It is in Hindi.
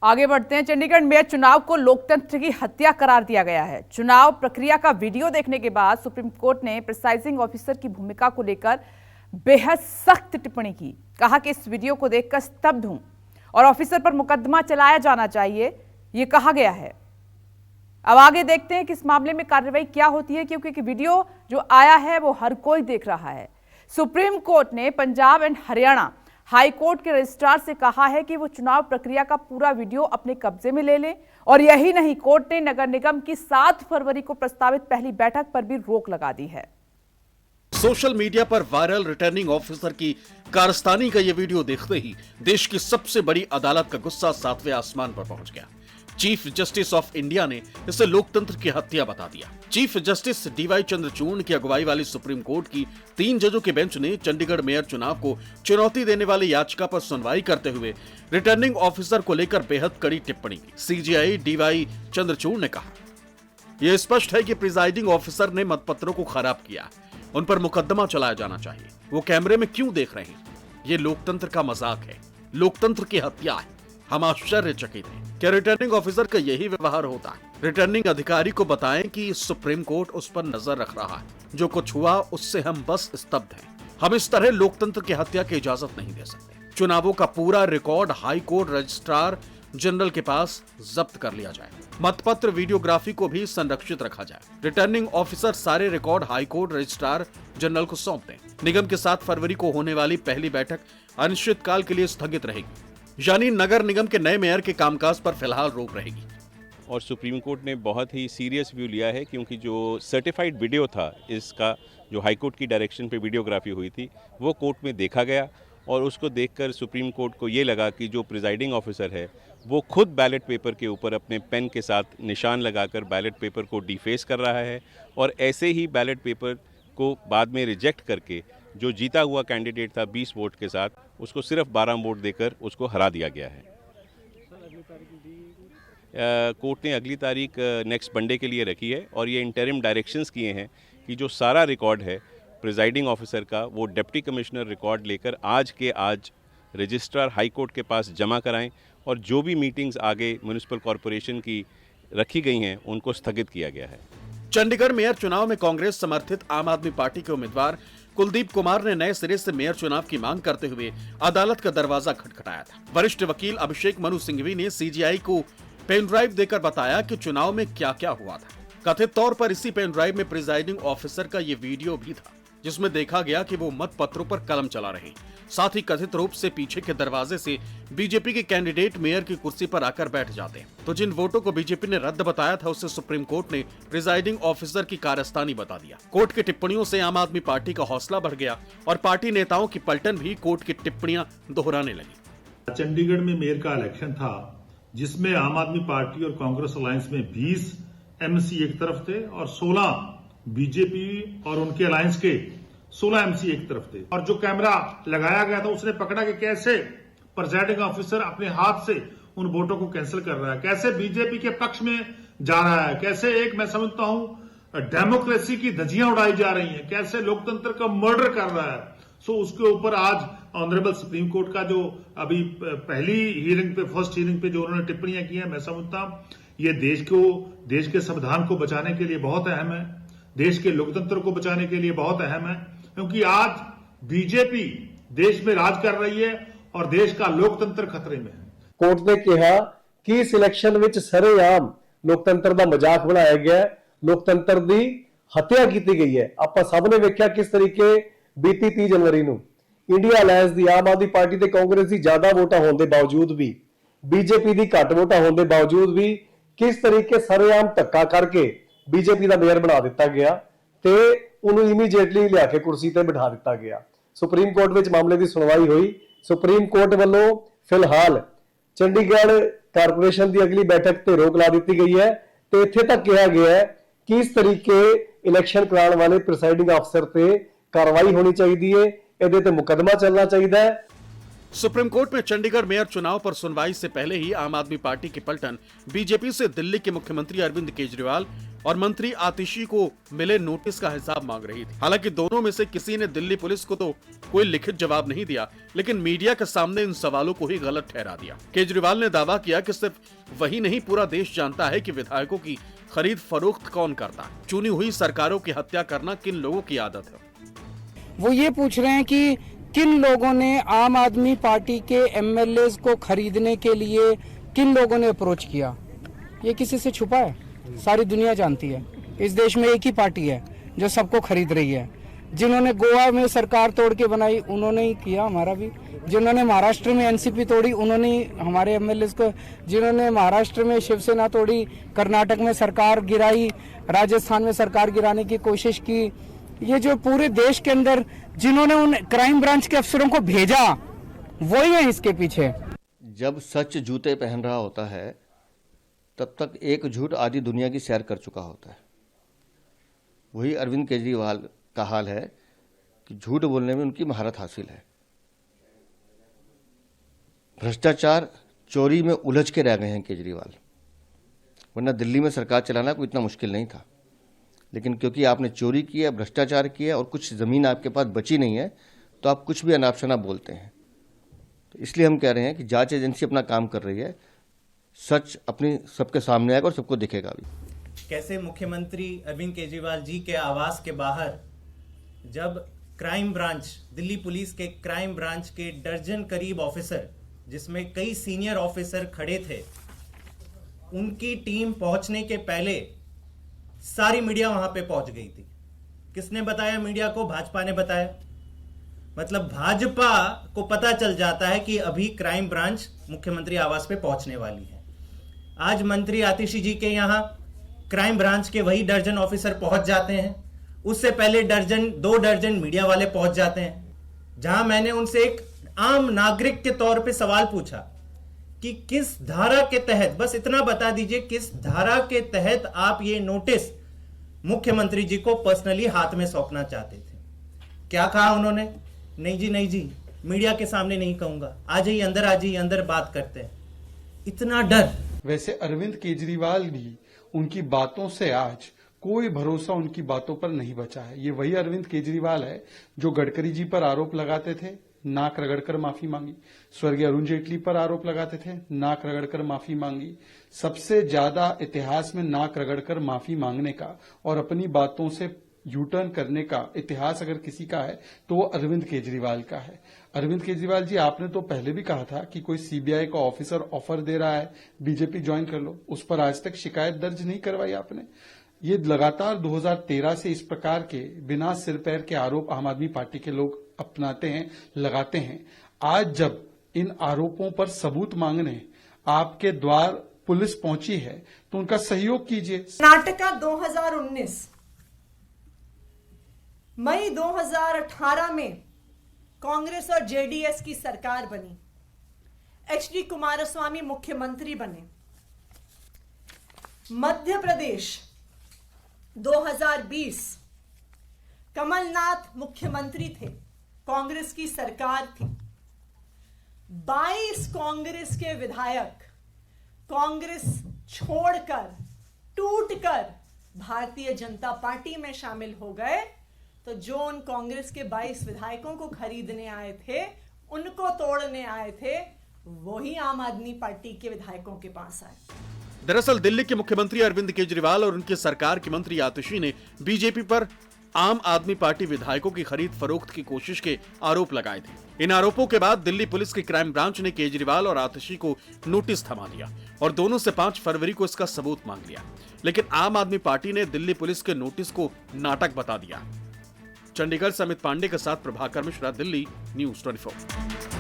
आगे बढ़ते हैं। चंडीगढ़ मेयर चुनाव को लोकतंत्र की हत्या करार दिया गया है। चुनाव प्रक्रिया का वीडियो देखने के बाद सुप्रीम कोर्ट ने प्रिसाइजिंग ऑफिसर की भूमिका को लेकर बेहद सख्त टिप्पणी की। कहा कि इस वीडियो को देखकर स्तब्ध हूं और ऑफिसर पर मुकदमा चलाया जाना चाहिए, यह कहा गया है। अब आगे देखते हैं कि इस मामले में कार्रवाई क्या होती है, क्योंकि वीडियो जो आया है वो हर कोई देख रहा है। सुप्रीम कोर्ट ने Punjab and Haryana high court के रजिस्ट्रार से कहा है कि वो चुनाव प्रक्रिया का पूरा वीडियो अपने कब्जे में ले लें। और यही नहीं, कोर्ट ने नगर निगम की 7 फरवरी को प्रस्तावित पहली बैठक पर भी रोक लगा दी है। सोशल मीडिया पर वायरल रिटर्निंग ऑफिसर की कारस्तानी का ये वीडियो देखते ही देश की सबसे बड़ी अदालत का गुस्सा 7वें आसमान पर पहुंच गया। चीफ जस्टिस ऑफ इंडिया ने इसे लोकतंत्र की हत्या बता दिया। चीफ जस्टिस डीवाई चंद्रचूड़ की अगुवाई वाली सुप्रीम कोर्ट की 3 जजों के बेंच ने चंडीगढ़ मेयर चुनाव को चुनौती देने वाली याचिका पर सुनवाई करते हुए रिटर्निंग ऑफिसर को लेकर बेहद कड़ी टिप्पणी की। सीजेआई डीवाई चंद्रचूड़ ने कहा, यह स्पष्ट है कि प्रिजाइडिंग ऑफिसर ने मतपत्रों को खराब किया, उन पर मुकदमा चलाया जाना चाहिए। वो कैमरे में क्यों देख रहे हैं? ये लोकतंत्र का मजाक है, लोकतंत्र की हत्या है। हम आश्चर्यचकित हैं। क्या रिटर्निंग ऑफिसर का यही व्यवहार होता है? रिटर्निंग अधिकारी को बताएं कि सुप्रीम कोर्ट उस पर नजर रख रहा है। जो कुछ हुआ उससे हम बस स्तब्ध हैं। हम इस तरह लोकतंत्र की हत्या की इजाजत नहीं दे सकते। चुनावों का पूरा record high court registrar general के पास जब्त कर लिया जाए। मतपत्र वीडियोग्राफी को भी संरक्षित रखा जाए। रिटर्निंग ऑफिसर सारे record high court registrar general को सौंप दें। निगम की 7 फरवरी को होने वाली पहली बैठक अनिश्चितकाल के लिए स्थगित रहेगी, यानी नगर निगम के नए मेयर के कामकाज पर फिलहाल रोक रहेगी। और सुप्रीम कोर्ट ने बहुत ही सीरियस व्यू लिया है, क्योंकि जो सर्टिफाइड वीडियो था, इसका जो हाई कोर्ट की डायरेक्शन पे वीडियोग्राफी हुई थी, वो कोर्ट में देखा गया और उसको देखकर सुप्रीम कोर्ट को ये लगा कि जो प्रिजाइडिंग ऑफिसर है वो खुद बैलेट पेपर के ऊपर अपने पेन के साथ निशान लगाकर बैलेट पेपर को डिफेस कर रहा है और ऐसे ही बैलेट पेपर को बाद में रिजेक्ट करके जो जीता हुआ कैंडिडेट था 20 वोट के साथ, उसको सिर्फ 12 वोट देकर उसको हरा दिया गया है। कोर्ट ने अगली तारीख नेक्स्ट मंडे के लिए रखी है और ये इंटरिम डायरेक्शंस किए हैं कि जो सारा रिकॉर्ड है प्रिजाइडिंग ऑफिसर का, वो डिप्टी कमिश्नर रिकॉर्ड लेकर आज के आज रजिस्ट्रार हाई कोर्ट के पास जमा कराएं और जो भी मीटिंग्स आगे म्युनिसिपल कॉरपोरेशन की रखी गई हैं उनको स्थगित किया गया है। चंडीगढ़ मेयर चुनाव में कांग्रेस समर्थित आम आदमी पार्टी के उम्मीदवार कुलदीप कुमार ने नए सिरे से मेयर चुनाव की मांग करते हुए अदालत का दरवाजा खटखटाया था। वरिष्ठ वकील अभिषेक मनु सिंघवी ने सीजीआई को पेन ड्राइव देकर बताया कि चुनाव में क्या क्या हुआ था। कथित तौर पर इसी पेन ड्राइव में प्रिजाइडिंग ऑफिसर का ये वीडियो भी था, जिसमें देखा गया कि वो मत पत्रों पर कलम चला रहे। साथ ही कथित रूप से पीछे के दरवाजे से बीजेपी के कैंडिडेट मेयर की कुर्सी पर आकर बैठ जाते हैं। तो जिन वोटों को बीजेपी ने रद्द बताया था, उससे सुप्रीम कोर्ट ने प्रिजाइडिंग ऑफिसर की कारस्तानी बता दिया। कोर्ट की टिप्पणियों से आम आदमी पार्टी का हौसला बढ़ गया और पार्टी नेताओं की पलटन भी कोर्ट की टिप्पणियां दोहराने लगी। चंडीगढ़ में मेयर का इलेक्शन था, जिसमें आम आदमी पार्टी और कांग्रेस अलायंस में 20 एमसी एक तरफ थे और 16 बीजेपी और उनके अलायंस के 16 एमसी एक तरफ थे। और जो कैमरा लगाया गया था उसने पकड़ा कि कैसे प्रिजाइडिंग ऑफिसर अपने हाथ से उन वोटों को कैंसिल कर रहा है, कैसे बीजेपी के पक्ष में जा रहा है, कैसे एक मैं समझता हूं डेमोक्रेसी की धज्जियां उड़ाई जा रही हैं, कैसे लोकतंत्र का मर्डर कर रहा है। सो उसके ऊपर आज ऑनरेबल सुप्रीम कोर्ट का जो अभी पहली हियरिंग पे, फर्स्ट हियरिंग पे जो उन्होंने टिप्पणियां की हैं, मैं समझता हूं ये देश के संविधान को बचाने के लिए बहुत अहम है, देश के लोकतंत्र को बचाने के लिए बहुत अहम है, क्योंकि आज बीजेपी देश में राज कर रही है और देश का लोकतंत्र खतरे में है। कोर्ट ने कहा कि इस इलेक्शन विच सरेआम लोकतंत्र का मजाक बनाया गया, लोकतंत्र की हत्या की गई है। आपां सब ने वेख्या किस तरीके बीती 30 जनवरी ਨੂੰ इंडिया अलायंस ਦੀ आम आदमी पार्टी ਤੇ कांग्रेस ਦੀ ਜ਼ਿਆਦਾ ਵੋਟਾਂ ਹੋਣ ਦੇ ਬਾਵਜੂਦ ਵੀ, बीजेपी ਦੀ ਘੱਟ ਵੋਟਾਂ ਹੋਣ ਦੇ ਬਾਵਜੂਦ ਵੀ ਕਿਸ ਤਰੀਕੇ ਸਰੇਆਮ ਧੱਕਾ ਕਰਕੇ बीजेपी ਦਾ ਮੇਅਰ ਬਣਾ ਦਿੱਤਾ ਗਿਆ ਤੇ ਉਹਨੂੰ ਇਮੀਡੀਏਟਲੀ ਲਿਆ ਕੇ ਕੁਰਸੀ ਤੇ ਬਿਠਾ ਦਿੱਤਾ ਗਿਆ। ਸੁਪਰੀਮ ਕੋਰਟ ਵਿੱਚ ਮਾਮਲੇ ਦੀ ਸੁਣਵਾਈ ਹੋਈ। ਸੁਪਰੀਮ ਕੋਰਟ ਵੱਲੋਂ ਫਿਲਹਾਲ ਚੰਡੀਗੜ੍ਹ ਕਾਰਪੋਰੇਸ਼ਨ ਦੀ ਅਗਲੀ ਬੈਠਕ ਤੇ ਰੋਕ ਲਾ ਦਿੱਤੀ ਗਈ ਹੈ ਤੇ ਇੱਥੇ ਤੱਕ ਕਿਹਾ ਗਿਆ ਹੈ ਕਿ ਇਸ ਤਰੀਕੇ ਇਲੈਕਸ਼ਨ ਕਰਾਉਣ ਵਾਲੇ प्रिसाइडिंग अफसर ਤੇ कार्रवाई होनी चाहिए, ਇਹਦੇ ਤੇ मुकदमा चलना चाहिए। सुप्रीम कोर्ट में चंडीगढ़ मेयर चुनाव पर सुनवाई से पहले ही आम आदमी पार्टी की पलटन बीजेपी से दिल्ली के मुख्यमंत्री अरविंद केजरीवाल और मंत्री आतिशी को मिले नोटिस का हिसाब मांग रही थी। हालांकि दोनों में से किसी ने दिल्ली पुलिस को तो कोई लिखित जवाब नहीं दिया, लेकिन मीडिया के सामने इन सवालों को ही गलत ठहरा दिया। केजरीवाल ने दावा किया कि सिर्फ वही नहीं, पूरा देश जानता है कि विधायकों की खरीद फरोख्त कौन करता है। चुनी हुई सरकारों की हत्या करना किन लोगों की आदत है। वो ये पूछ रहे हैं कि किन लोगों ने आम आदमी पार्टी के एमएलएज को खरीदने के लिए किन लोगों ने अप्रोच किया। ये किसी से छुपा है, सारी दुनिया जानती है। इस देश में एक ही पार्टी है जो सबको खरीद रही है। जिन्होंने गोवा में सरकार तोड़ के बनाई उन्होंने ही किया, हमारा भी। जिन्होंने महाराष्ट्र में एनसीपी तोड़ी उन्होंने ही हमारे एमएलएज को। जिन्होंने महाराष्ट्र में शिवसेना तोड़ी, कर्नाटक में सरकार गिराई, राजस्थान में सरकार गिराने की कोशिश की, ये जो पूरे देश के अंदर जिन्होंने उन क्राइम ब्रांच के अफसरों को भेजा वही है इसके पीछे। जब सच जूते पहन रहा होता है तब तक एक झूठ आधी दुनिया की सैर कर चुका होता है। वही अरविंद केजरीवाल का हाल है कि झूठ बोलने में उनकी महारत हासिल है। भ्रष्टाचार चोरी में उलझ के रह गए हैं केजरीवाल, वरना दिल्ली में सरकार चलाना कोई इतना मुश्किल नहीं था। लेकिन क्योंकि आपने चोरी किया, भ्रष्टाचार किया और कुछ जमीन आपके पास बची नहीं है, तो आप कुछ भी अनाप शनाप बोलते हैं। तो इसलिए हम कह रहे हैं कि जांच एजेंसी अपना काम कर रही है, सच अपनी सबके सामने आएगा और सबको दिखेगा भी। कैसे मुख्यमंत्री अरविंद केजरीवाल जी के आवास के बाहर जब क्राइम ब्रांच, दिल्ली पुलिस के क्राइम ब्रांच के दर्जन करीब ऑफिसर, जिसमें कई सीनियर ऑफिसर खड़े थे, उनकी टीम पहुंचने के पहले सारी मीडिया वहां पे पहुंच गई थी। किसने बताया मीडिया को? भाजपा ने बताया। मतलब भाजपा को पता चल जाता है कि अभी क्राइम ब्रांच मुख्यमंत्री आवास पे पहुंचने वाली है। आज मंत्री आतिशी जी के यहां क्राइम ब्रांच के वही दर्जन ऑफिसर पहुंच जाते हैं। उससे पहले दो दर्जन मीडिया वाले पहुंच जाते हैं। जहां मैंने उनसे एक आम नागरिक के तौर पे सवाल पूछा कि किस धारा के तहत, बस इतना बता दीजिए, किस धारा के तहत आप ये नोटिस मुख्यमंत्री जी को पर्सनली हाथ में सौंपना चाहते थे? क्या कहा उन्होंने? नहीं जी, नहीं जी, मीडिया के सामने नहीं कहूंगा, आ जाइए अंदर, आ जाइए अंदर, बात करते हैं। इतना डर। वैसे अरविंद केजरीवाल भी उनकी बातों से आज कोई भरोसा उनकी बातों पर नहीं बचा है। ये वही अरविंद केजरीवाल है जो गडकरी जी पर आरोप लगाते थे, नाक रगड़कर माफी मांगी। स्वर्गीय अरुण जेटली पर आरोप लगाते थे, नाक रगड़कर माफी मांगी। सबसे ज्यादा इतिहास में नाक रगड़कर माफी मांगने का और अपनी बातों से यू टर्न करने का इतिहास अगर किसी का है तो वो अरविंद केजरीवाल का है। अरविंद केजरीवाल जी, आपने तो पहले भी कहा था कि कोई सीबीआई का ऑफिसर ऑफर दे रहा है बीजेपी ज्वाइन कर लो, उस पर आज तक शिकायत दर्ज नहीं करवाई आपने। ये लगातार 2013 से इस प्रकार के बिना सिर पैर के आरोप आम आदमी पार्टी के लोग अपनाते हैं, लगाते हैं। आज जब इन आरोपों पर सबूत मांगने आपके द्वार पुलिस पहुंची है तो उनका सहयोग कीजिए। कर्नाटक 2019 मई 2018 में कांग्रेस और जेडीएस की सरकार बनी, एचडी कुमारस्वामी मुख्यमंत्री बने। मध्य प्रदेश 2020 कमलनाथ मुख्यमंत्री थे, कांग्रेस की सरकार थी। 22 कांग्रेस के विधायक कांग्रेस छोड़कर, टूटकर भारतीय जनता पार्टी में शामिल हो गए। तो जो उन कांग्रेस के 22 विधायकों को खरीदने आए थे, उनको तोड़ने आए थे, वही आम आदमी पार्टी के विधायकों के पास आए। दरअसल दिल्ली के मुख्यमंत्री अरविंद केजरीवाल और उनकी सरकार की मंत्री आतिशी ने बीजेपी पर आम आदमी पार्टी विधायकों की खरीद फरोख्त की कोशिश के आरोप लगाए थे। इन आरोपों के बाद दिल्ली पुलिस की क्राइम ब्रांच ने केजरीवाल और आतिशी को नोटिस थमा दिया और दोनों से 5 फरवरी को इसका सबूत मांग लिया। लेकिन आम आदमी पार्टी ने दिल्ली पुलिस के नोटिस को नाटक बता दिया। चंडीगढ़ से अमित पांडे के साथ प्रभाकर मिश्रा, दिल्ली न्यूज़ 24।